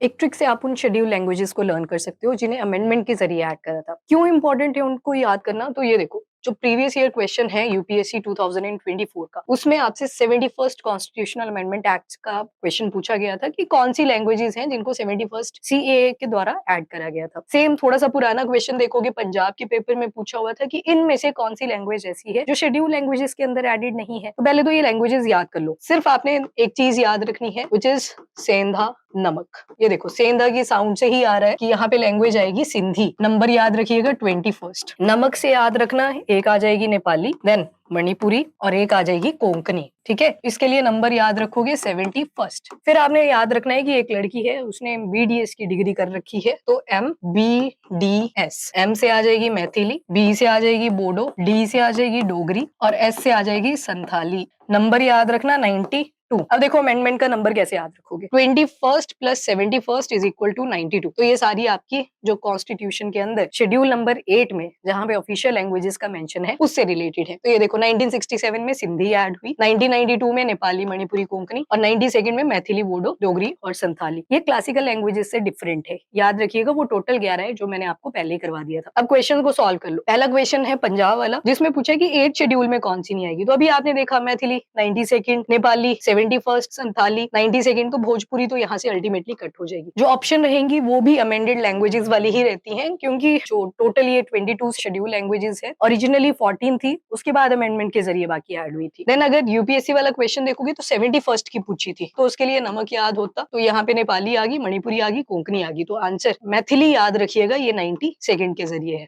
एक ट्रिक से आप उन शेड्यूल लैंग्वेजेस को लर्न कर सकते हो जिन्हें अमेंडमेंट के जरिए ऐड करा था। क्यों इंपॉर्टेंट है उनको याद करना? तो ये देखो, जो प्रीवियस ईयर क्वेश्चन है यूपीएससी 2024 का, उसमें आपसे 71st कॉन्स्टिट्यूशनल अमेंडमेंट एक्ट का क्वेश्चन पूछा गया था कि कौन सी लैंग्वेजेस हैं जिनको 71st सीएए के द्वारा ऐड करा गया था। सेम थोड़ा सा पुराना क्वेश्चन देखोगे, पंजाब के पेपर में पूछा हुआ था कि इनमें से कौन सी लैंग्वेज ऐसी है जो शेड्यूल लैंग्वेजेस के अंदर एडेड नहीं है। तो पहले तो ये लैंग्वेजेस याद कर लो। सिर्फ आपने एक चीज याद रखनी है, विच इज सेंधा नमक। ये देखो, सेंधा की साउंड से ही आ रहा है कि यहाँ पे लैंग्वेज आएगी सिंधी। नंबर याद रखिएगा 21st। नमक से याद रखना, एक आ जाएगी नेपाली, देन मणिपुरी और एक आ जाएगी कोंकणी। ठीक है, इसके लिए नंबर याद रखोगे 71st। फिर आपने याद रखना है कि एक लड़की है, उसने बीडीएस की डिग्री कर रखी है, तो MBDS। एम से आ जाएगी मैथिली, बी से आ जाएगी बोडो, डी से आ जाएगी डोगरी और एस से आ जाएगी संथाली। नंबर याद रखना 92। अब देखो अमेंडमेंट का नंबर कैसे याद रखोगे, 21st plus 71st is equal to 92। तो ये सारी आपकी जो कॉन्स्टिट्यूशन के अंदर शेड्यूल नंबर 8 में जहां पे ऑफिशियल लैंग्वेजेस का मेंशन है उससे रिलेटेड है। तो ये देखो, 1967 में सिंधी ऐड हुई, 1992 में नेपाली मणिपुरी कोंकणी और 92nd में मैथिली बोडो डोगरी और संथाली। ये क्लासिकल लैंग्वेजेस से डिफरेंट है, याद रखिएगा। वो टोटल 11 है जो मैंने आपको पहले ही करवा दिया था। अब क्वेश्चन को सॉल्व कर लो। पहला क्वेश्चन है पंजाब वाला, जिसमें पूछा कि 8 शेड्यूल में कौन सी नहीं आएगी। तो अभी आपने देखा Maithili 92nd, Nepali 71st, Santhali 92nd, तो भोजपुरी तो यहाँ से अल्टीमेटली कट हो जाएगी। जो ऑप्शन रहेंगी वो भी अमेंडेड लैंग्वेजेस वाली ही रहती हैं, क्योंकि जो टोटल ये 22 शेड्यूल लैंग्वेजेस है, ओरिजिनली 14 थी, उसके बाद अमेंडमेंट के जरिए बाकी ऐड हुई थी। देन अगर यूपीएससी वाला क्वेश्चन देखोगे तो 71st की पूछी थी, तो उसके लिए नमक याद होता, तो यहाँ पे नेपाली आ गई, मणिपुरी आ गई, कोंकणी आ गई। तो आंसर मैथिली याद रखिएगा, ये 92nd के जरिए है।